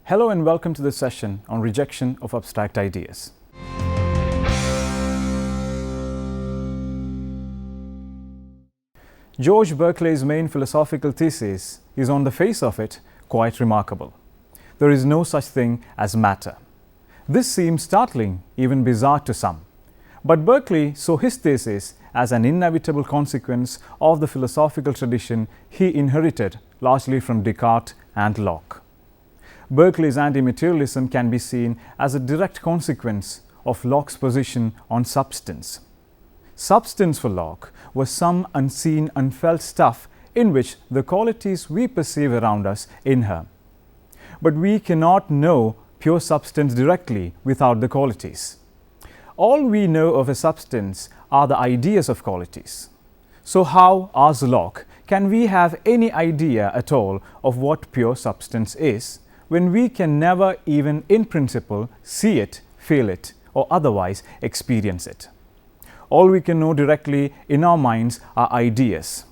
Hello and welcome to this session on rejection of abstract ideas. George Berkeley's main philosophical thesis is, on the face of it, quite remarkable. There is no such thing as matter. This seems startling, even bizarre to some. But Berkeley saw his thesis as an inevitable consequence of the philosophical tradition he inherited largely from Descartes and Locke. Berkeley's anti-materialism can be seen as a direct consequence of Locke's position on substance. Substance for Locke was some unseen, unfelt stuff in which the qualities we perceive around us inhere. But we cannot know pure substance directly without the qualities. All we know of a substance are the ideas of qualities. So how, asks Locke, can we have any idea at all of what pure substance is, when we can never even in principle see it, feel it, or otherwise experience it? All we can know directly in our minds are ideas.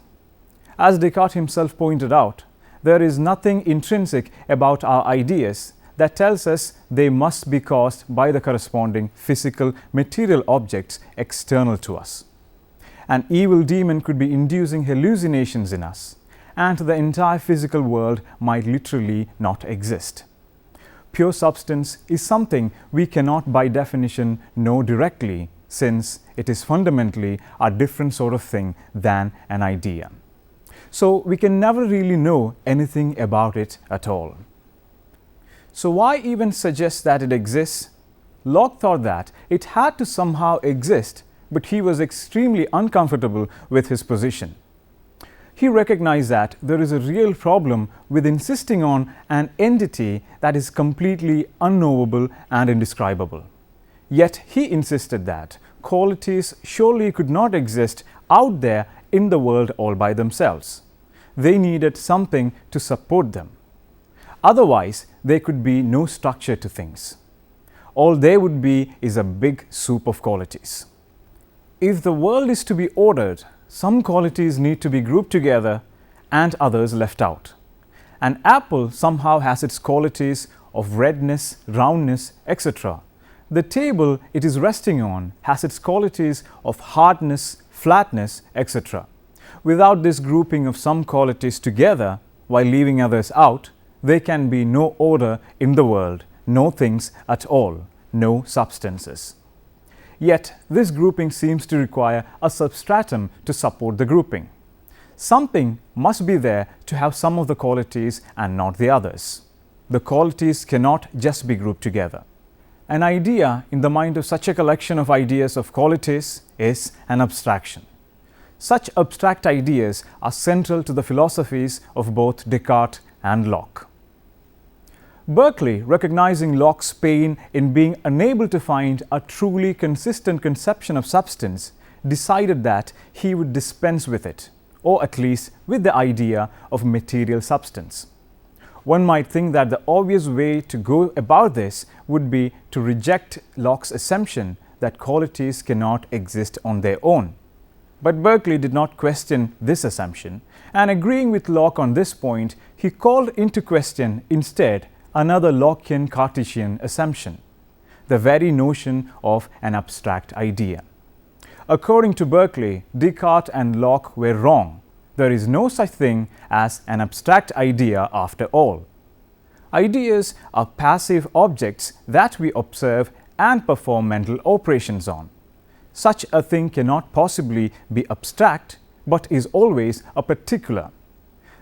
As Descartes himself pointed out, there is nothing intrinsic about our ideas that tells us they must be caused by the corresponding physical, material objects external to us. An evil demon could be inducing hallucinations in us, and the entire physical world might literally not exist. Pure substance is something we cannot by definition know directly, since it is fundamentally a different sort of thing than an idea. So we can never really know anything about it at all. So why even suggest that it exists? Locke thought that it had to somehow exist, but he was extremely uncomfortable with his position. He recognized that there is a real problem with insisting on an entity that is completely unknowable and indescribable. Yet he insisted that qualities surely could not exist out there in the world all by themselves. They needed something to support them. Otherwise, there could be no structure to things. All there would be is a big soup of qualities. If the world is to be ordered, some qualities need to be grouped together and others left out. An apple somehow has its qualities of redness, roundness, etc. The table it is resting on has its qualities of hardness, flatness, etc. Without this grouping of some qualities together while leaving others out, there can be no order in the world, no things at all, no substances. Yet this grouping seems to require a substratum to support the grouping. Something must be there to have some of the qualities and not the others. The qualities cannot just be grouped together. An idea in the mind of such a collection of ideas of qualities is an abstraction. Such abstract ideas are central to the philosophies of both Descartes and Locke. Berkeley, recognizing Locke's pain in being unable to find a truly consistent conception of substance, decided that he would dispense with it, or at least with the idea of material substance. One might think that the obvious way to go about this would be to reject Locke's assumption that qualities cannot exist on their own. But Berkeley did not question this assumption, and agreeing with Locke on this point, he called into question instead another Lockean Cartesian assumption, the very notion of an abstract idea. According to Berkeley, Descartes and Locke were wrong. There is no such thing as an abstract idea after all. Ideas are passive objects that we observe and perform mental operations on. Such a thing cannot possibly be abstract, but is always a particular.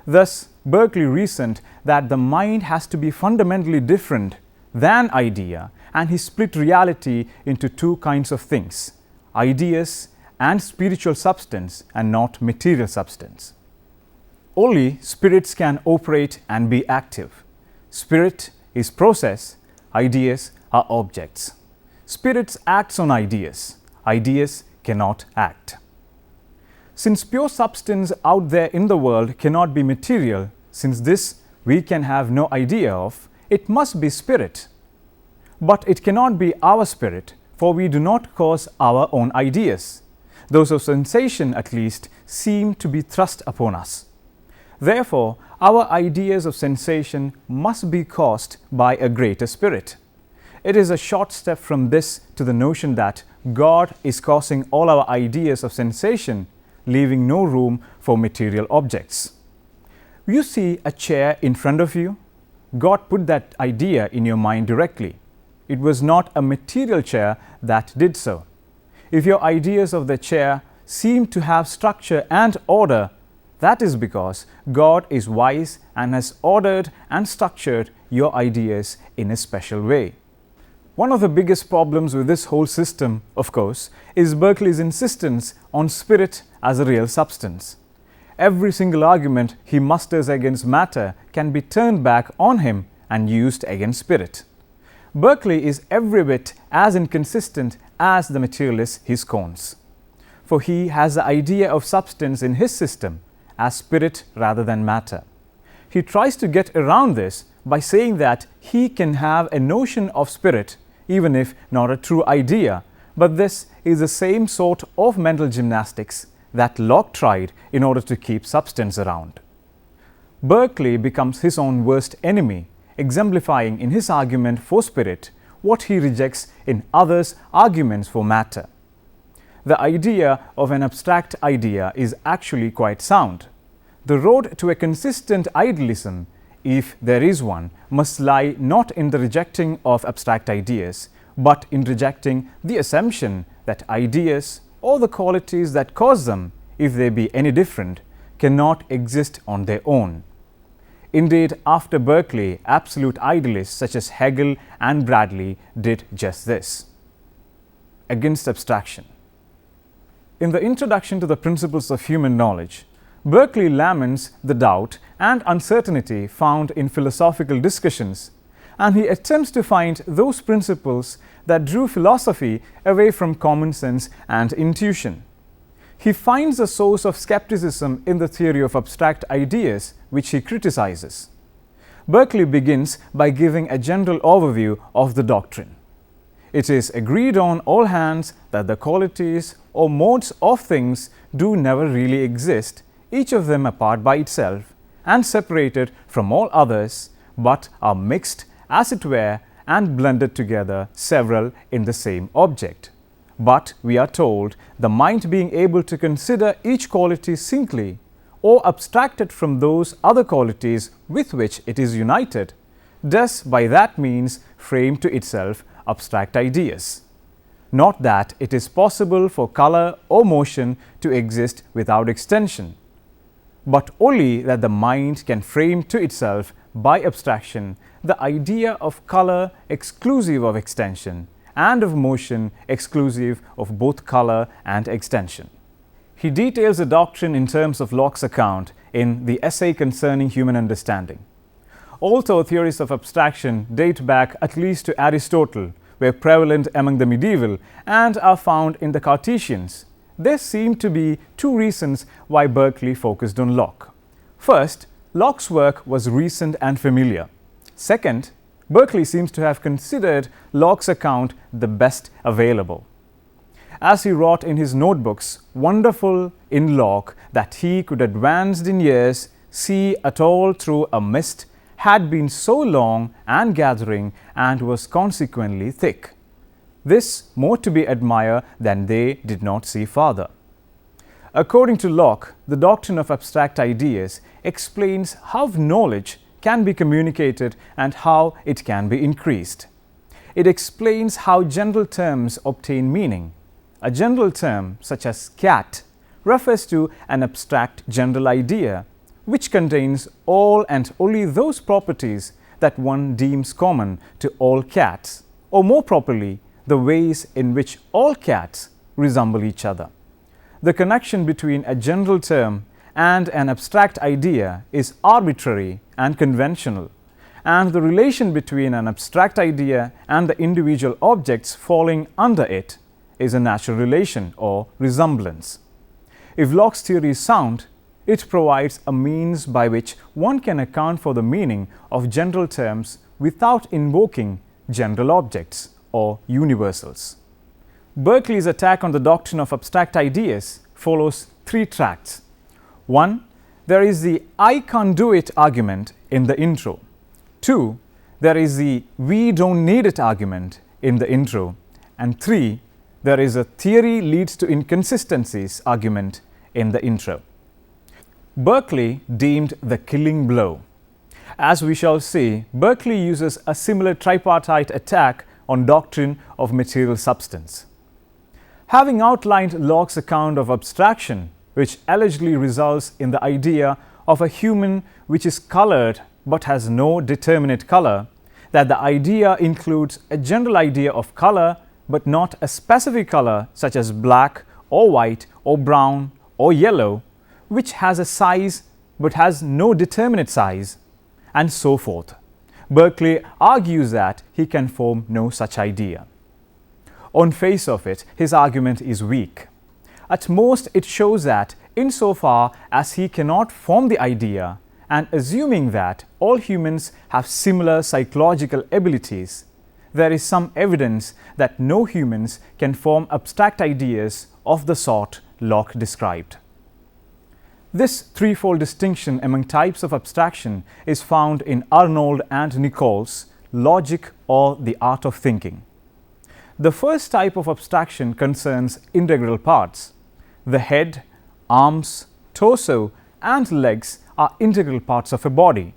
Thus, Berkeley reasoned that the mind has to be fundamentally different than idea, and he split reality into two kinds of things: ideas and spiritual substance, and not material substance. Only spirits can operate and be active. Spirit is process, ideas are objects. Spirits acts on ideas, ideas cannot act. Since pure substance out there in the world cannot be material, since this we can have no idea of, it must be spirit. But it cannot be our spirit, for we do not cause our own ideas. Those of sensation, at least, seem to be thrust upon us. Therefore, our ideas of sensation must be caused by a greater spirit. It is a short step from this to the notion that God is causing all our ideas of sensation, leaving no room for material objects. You see a chair in front of you? God put that idea in your mind directly. It was not a material chair that did so. If your ideas of the chair seem to have structure and order, that is because God is wise and has ordered and structured your ideas in a special way. One of the biggest problems with this whole system, of course, is Berkeley's insistence on spirit as a real substance. Every single argument he musters against matter can be turned back on him and used against spirit. Berkeley is every bit as inconsistent as the materialists he scorns. For he has the idea of substance in his system as spirit rather than matter. He tries to get around this by saying that he can have a notion of spirit even if not a true idea, but this is the same sort of mental gymnastics that Locke tried in order to keep substance around. Berkeley becomes his own worst enemy, exemplifying in his argument for spirit what he rejects in others' arguments for matter. The idea of an abstract idea is actually quite sound. The road to a consistent idealism, if there is one, must lie not in the rejecting of abstract ideas, but in rejecting the assumption that ideas or the qualities that cause them, if they be any different, cannot exist on their own. Indeed, after Berkeley, absolute idealists such as Hegel and Bradley did just this. Against abstraction. In the introduction to the Principles of Human Knowledge, Berkeley laments the doubt and uncertainty found in philosophical discussions, and he attempts to find those principles that drew philosophy away from common sense and intuition. He finds a source of skepticism in the theory of abstract ideas, which he criticizes. Berkeley begins by giving a general overview of the doctrine. It is agreed on all hands that the qualities or modes of things do never really exist, each of them apart by itself and separated from all others, but are mixed, as it were, and blended together, several in the same object. But we are told the mind being able to consider each quality singly or abstracted from those other qualities with which it is united, does by that means frame to itself abstract ideas. Not that it is possible for color or motion to exist without extension, but only that the mind can frame to itself by abstraction the idea of color exclusive of extension and of motion exclusive of both color and extension. He details the doctrine in terms of Locke's account in the Essay Concerning Human Understanding. Although theories of abstraction date back at least to Aristotle, were prevalent among the medieval and are found in the Cartesians, there seem to be two reasons why Berkeley focused on Locke. First, Locke's work was recent and familiar. Second, Berkeley seems to have considered Locke's account the best available. As he wrote in his notebooks, wonderful in Locke that he could advanced in years see at all through a mist had been so long and gathering and was consequently thick. This more to be admired than they did not see farther. According to Locke, the doctrine of abstract ideas explains how knowledge can be communicated and how it can be increased. It explains how general terms obtain meaning. A general term, such as cat, refers to an abstract general idea, which contains all and only those properties that one deems common to all cats, or more properly, the ways in which all cats resemble each other. The connection between a general term and an abstract idea is arbitrary and conventional, and the relation between an abstract idea and the individual objects falling under it is a natural relation or resemblance. If Locke's theory is sound, it provides a means by which one can account for the meaning of general terms without invoking general objects or universals. Berkeley's attack on the doctrine of abstract ideas follows three tracts. 1. there is the "I can't do it" argument in the intro. 2. There is the "we don't need it" argument in the intro. And 3. There is a "theory leads to inconsistencies" argument in the intro. Berkeley deemed the killing blow. As we shall see, Berkeley uses a similar tripartite attack on doctrine of material substance. Having outlined Locke's account of abstraction, which allegedly results in the idea of a human which is colored but has no determinate color, that the idea includes a general idea of color but not a specific color such as black or white or brown or yellow, which has a size but has no determinate size, and so forth. Berkeley argues that he can form no such idea. On face of it, his argument is weak. At most, it shows that insofar as he cannot form the idea, and assuming that all humans have similar psychological abilities, there is some evidence that no humans can form abstract ideas of the sort Locke described. This threefold distinction among types of abstraction is found in Arnold and Nichols' Logic or the Art of Thinking. The first type of abstraction concerns integral parts. The head, arms, torso, and legs are integral parts of a body.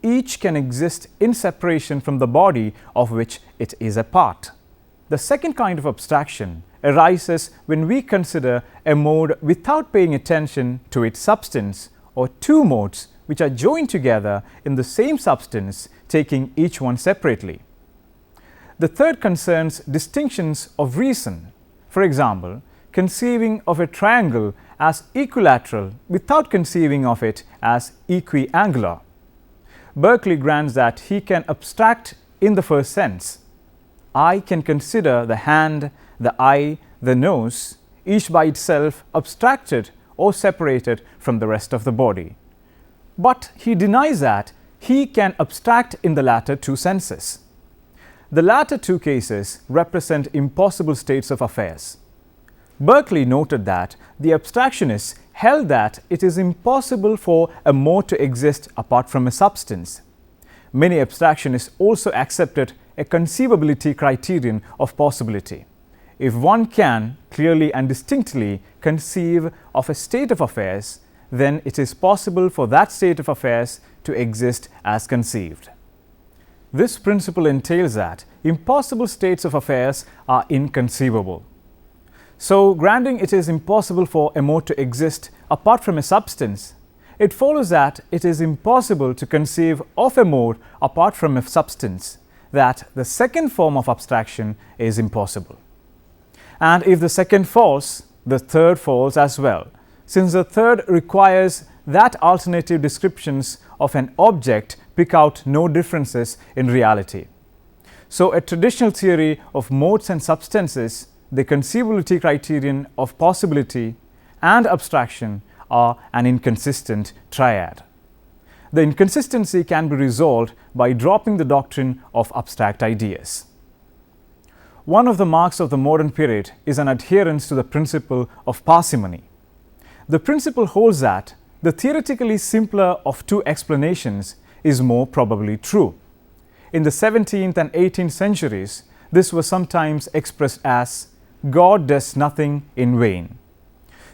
Each can exist in separation from the body of which it is a part. The second kind of abstraction arises when we consider a mode without paying attention to its substance, or two modes which are joined together in the same substance, taking each one separately. The third concerns distinctions of reason. For example, conceiving of a triangle as equilateral without conceiving of it as equiangular. Berkeley grants that he can abstract in the first sense. I can consider the hand, the eye, the nose, each by itself abstracted or separated from the rest of the body. But he denies that he can abstract in the latter two senses. The latter two cases represent impossible states of affairs. Berkeley noted that the abstractionists held that it is impossible for a mode to exist apart from a substance. Many abstractionists also accepted a conceivability criterion of possibility. If one can clearly and distinctly conceive of a state of affairs, then it is possible for that state of affairs to exist as conceived. This principle entails that impossible states of affairs are inconceivable. So, granting it is impossible for a mode to exist apart from a substance, it follows that it is impossible to conceive of a mode apart from a substance, that the second form of abstraction is impossible. And if the second falls, the third falls as well, since the third requires that alternative descriptions of an object pick out no differences in reality. So, a traditional theory of modes and substances, the conceivability criterion of possibility and abstraction, are an inconsistent triad. The inconsistency can be resolved by dropping the doctrine of abstract ideas. One of the marks of the modern period is an adherence to the principle of parsimony. The principle holds that the theoretically simpler of two explanations is more probably true. In the 17th and 18th centuries, this was sometimes expressed as God does nothing in vain.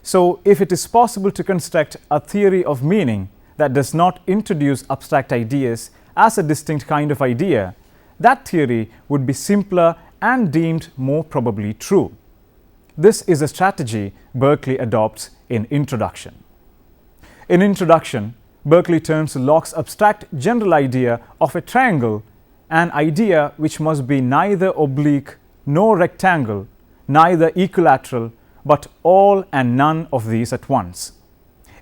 So, if it is possible to construct a theory of meaning that does not introduce abstract ideas as a distinct kind of idea, that theory would be simpler and deemed more probably true. This is a strategy Berkeley adopts in Introduction. In Introduction, Berkeley turns to Locke's abstract general idea of a triangle, an idea which must be neither oblique nor rectangle, neither equilateral, but all and none of these at once.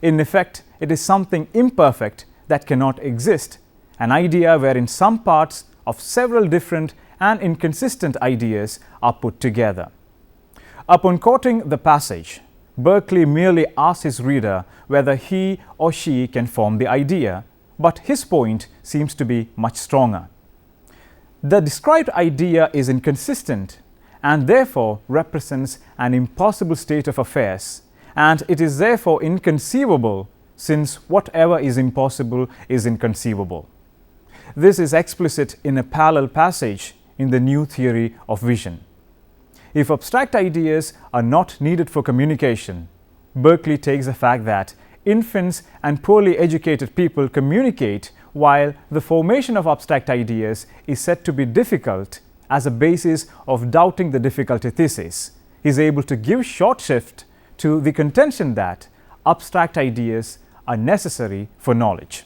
In effect, it is something imperfect that cannot exist, an idea wherein some parts of several different and inconsistent ideas are put together. Upon quoting the passage, Berkeley merely asks his reader whether he or she can form the idea, but his point seems to be much stronger. The described idea is inconsistent and therefore represents an impossible state of affairs, and it is therefore inconceivable since whatever is impossible is inconceivable. This is explicit in a parallel passage in the new theory of vision. If abstract ideas are not needed for communication, Berkeley takes the fact that infants and poorly educated people communicate while the formation of abstract ideas is said to be difficult as a basis of doubting the difficulty thesis. He is able to give short shrift to the contention that abstract ideas are necessary for knowledge.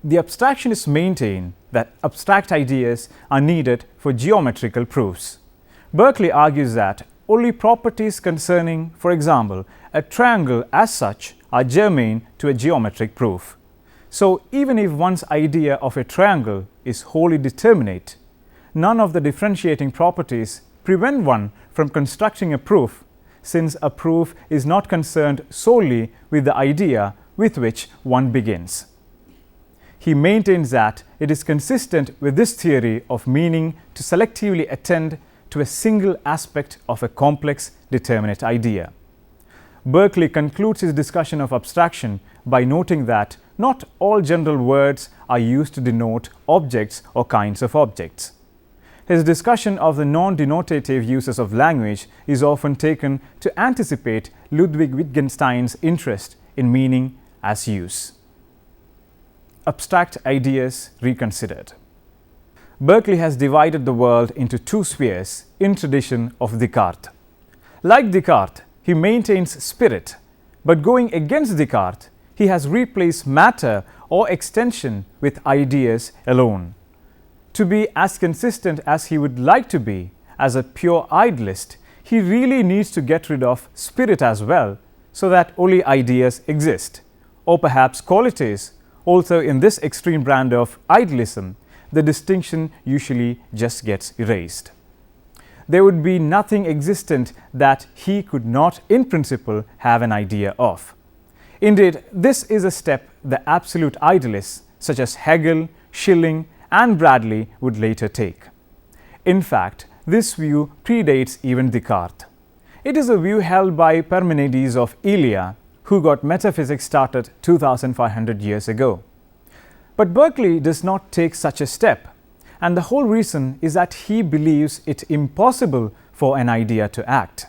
The abstractionists maintain that abstract ideas are needed for geometrical proofs. Berkeley argues that only properties concerning, for example, a triangle as such are germane to a geometric proof. So even if one's idea of a triangle is wholly determinate, none of the differentiating properties prevent one from constructing a proof, since a proof is not concerned solely with the idea with which one begins. He maintains that it is consistent with this theory of meaning to selectively attend to a single aspect of a complex determinate idea. Berkeley concludes his discussion of abstraction by noting that not all general words are used to denote objects or kinds of objects. His discussion of the non-denotative uses of language is often taken to anticipate Ludwig Wittgenstein's interest in meaning as use. Abstract ideas reconsidered. Berkeley has divided the world into two spheres in tradition of Descartes. Like Descartes, he maintains spirit, but going against Descartes, he has replaced matter or extension with ideas alone. To be as consistent as he would like to be as a pure idealist, he really needs to get rid of spirit as well, so that only ideas exist, or perhaps qualities. Also, in this extreme brand of idealism, the distinction usually just gets erased. There would be nothing existent that he could not, in principle, have an idea of. Indeed, this is a step the absolute idealists such as Hegel, Schelling, and Bradley would later take. In fact, this view predates even Descartes. It is a view held by Parmenides of Elea, who got metaphysics started 2,500 years ago. But Berkeley does not take such a step, and the whole reason is that he believes it impossible for an idea to act.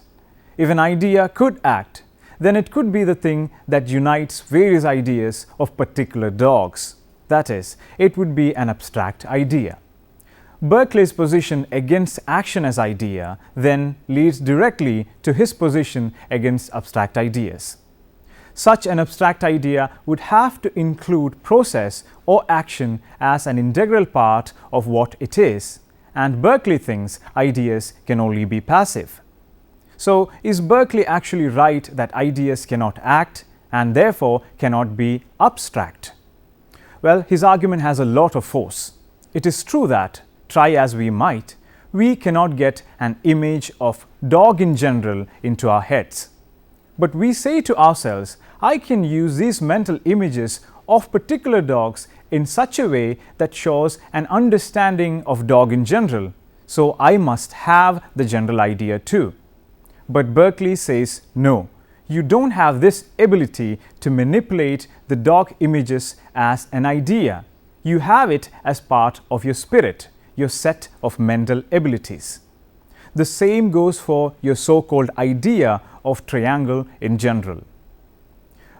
If an idea could act, then it could be the thing that unites various ideas of particular dogs. That is, it would be an abstract idea. Berkeley's position against action as idea then leads directly to his position against abstract ideas. Such an abstract idea would have to include process or action as an integral part of what it is, and Berkeley thinks ideas can only be passive. So, is Berkeley actually right that ideas cannot act and therefore cannot be abstract? Well, his argument has a lot of force. It is true that, try as we might, we cannot get an image of dog in general into our heads. But we say to ourselves, I can use these mental images of particular dogs in such a way that shows an understanding of dog in general, so I must have the general idea too. But Berkeley says, no, you don't have this ability to manipulate the dog images as an idea. You have it as part of your spirit, your set of mental abilities. The same goes for your so-called idea of triangle in general.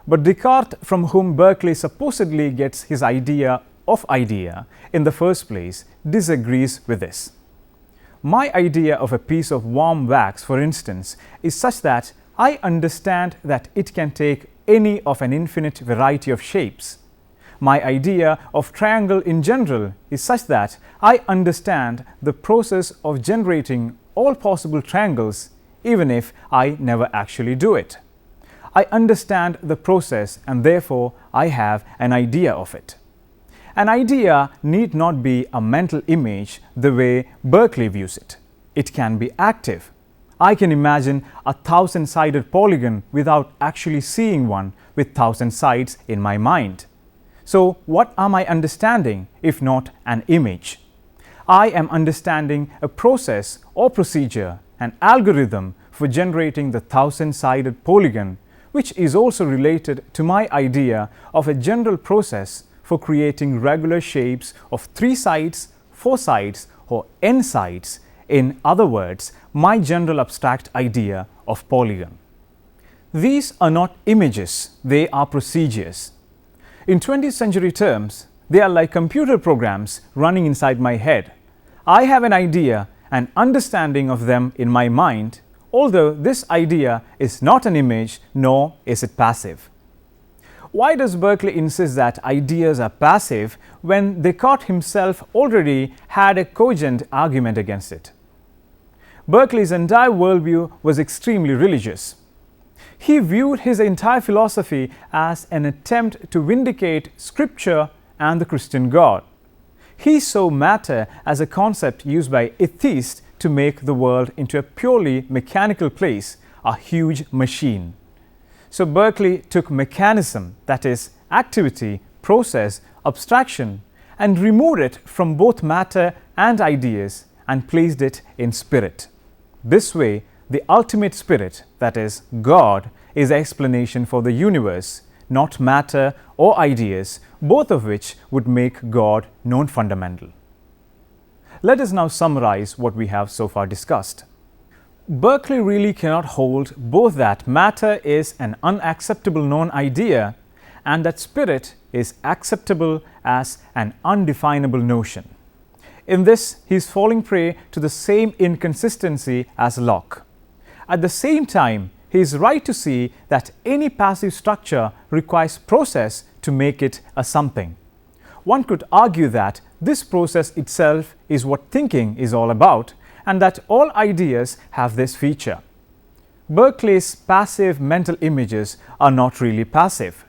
But Descartes, from whom Berkeley supposedly gets his idea of idea in the first place, disagrees with this. My idea of a piece of warm wax, for instance, is such that I understand that it can take any of an infinite variety of shapes. My idea of triangle in general is such that I understand the process of generating all possible triangles, even if I never actually do it. I understand the process and therefore I have an idea of it. An idea need not be a mental image the way Berkeley views it. It can be active. I can imagine a 1,000-sided polygon without actually seeing one with 1,000 sides in my mind. So what am I understanding if not an image? I am understanding a process or procedure, an algorithm for generating the 1,000-sided polygon, which is also related to my idea of a general process for creating regular shapes of 3 sides, 4 sides, or n sides. In other words, my general abstract idea of polygon. These are not images, they are procedures. In 20th century terms, they are like computer programs running inside my head. I have an idea and understanding of them in my mind, although this idea is not an image nor is it passive. Why does Berkeley insist that ideas are passive when Descartes himself already had a cogent argument against it? Berkeley's entire worldview was extremely religious. He viewed his entire philosophy as an attempt to vindicate Scripture and the Christian God. He saw matter as a concept used by atheists to make the world into a purely mechanical place, a huge machine. So Berkeley took mechanism, that is, activity, process, abstraction, and removed it from both matter and ideas and placed it in spirit. This way, the ultimate spirit, that is, God, is the explanation for the universe, not matter or ideas, both of which would make God non-fundamental. Let us now summarize what we have so far discussed. Berkeley really cannot hold both that matter is an unacceptable non-idea and that spirit is acceptable as an undefinable notion. In this, he is falling prey to the same inconsistency as Locke. At the same time, he is right to see that any passive structure requires process to make it a something. One could argue that this process itself is what thinking is all about, and that all ideas have this feature. Berkeley's passive mental images are not really passive.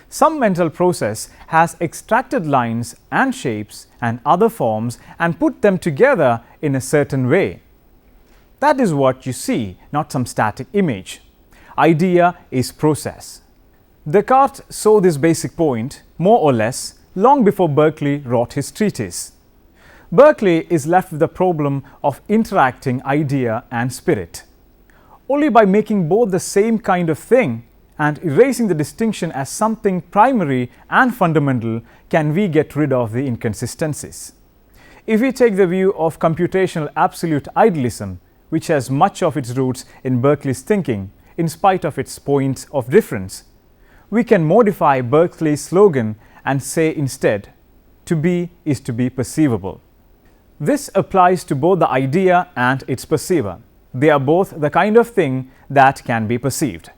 Some mental process has extracted lines and shapes and other forms and put them together in a certain way. That is what you see, not some static image. Idea is process. Descartes saw this basic point, more or less, long before Berkeley wrote his treatise. Berkeley is left with the problem of interacting idea and spirit. Only by making both the same kind of thing and erasing the distinction as something primary and fundamental can we get rid of the inconsistencies. If we take the view of computational absolute idealism, which has much of its roots in Berkeley's thinking, in spite of its points of difference, we can modify Berkeley's slogan and say instead, to be is to be perceivable. This applies to both the idea and its perceiver. They are both the kind of thing that can be perceived.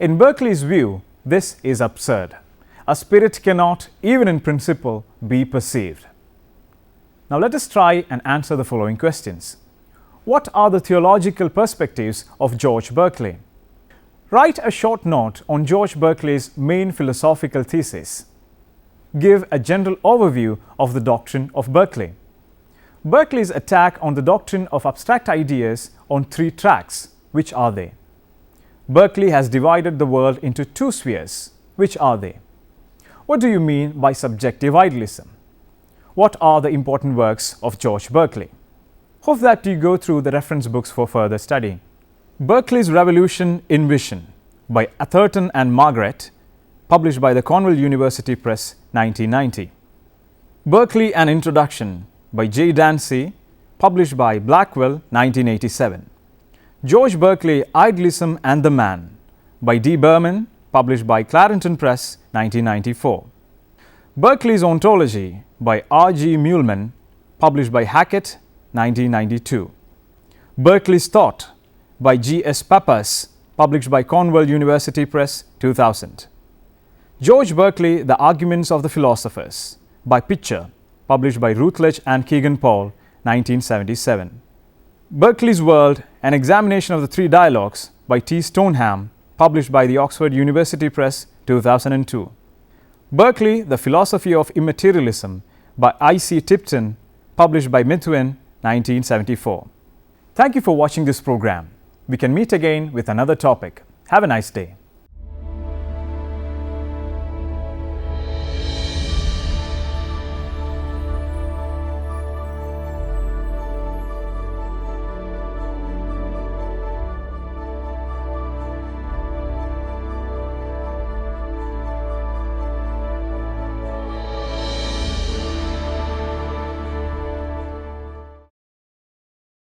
In Berkeley's view, this is absurd. A spirit cannot, even in principle, be perceived. Now let us try and answer the following questions. What are the theological perspectives of George Berkeley? Write a short note on George Berkeley's main philosophical thesis. Give a general overview of the doctrine of Berkeley. Berkeley's attack on the doctrine of abstract ideas on 3 tracks. Which are they? Berkeley has divided the world into 2 spheres. Which are they? What do you mean by subjective idealism? What are the important works of George Berkeley? Hope that you go through the reference books for further study. Berkeley's Revolution in Vision by Atherton and Margaret, published by the Cornell University Press, 1990. Berkeley An Introduction by J. Dancy, published by Blackwell, 1987. George Berkeley, Idealism and the Man by D. Berman, published by Clarendon Press, 1994. Berkeley's Ontology by R. G. Muehlman, published by Hackett, 1992. Berkeley's Thought by G. S. Pappas, published by Cornell University Press, 2000. George Berkeley, The Arguments of the Philosophers by Pitcher, published by Routledge and Kegan Paul, 1977. Berkeley's World, An Examination of the 3 Dialogues by T. Stoneham, published by the Oxford University Press, 2002. Berkeley, The Philosophy of Immaterialism by I. C. Tipton, published by Mithuen, 1974. Thank you for watching this program. We can meet again with another topic. Have a nice day.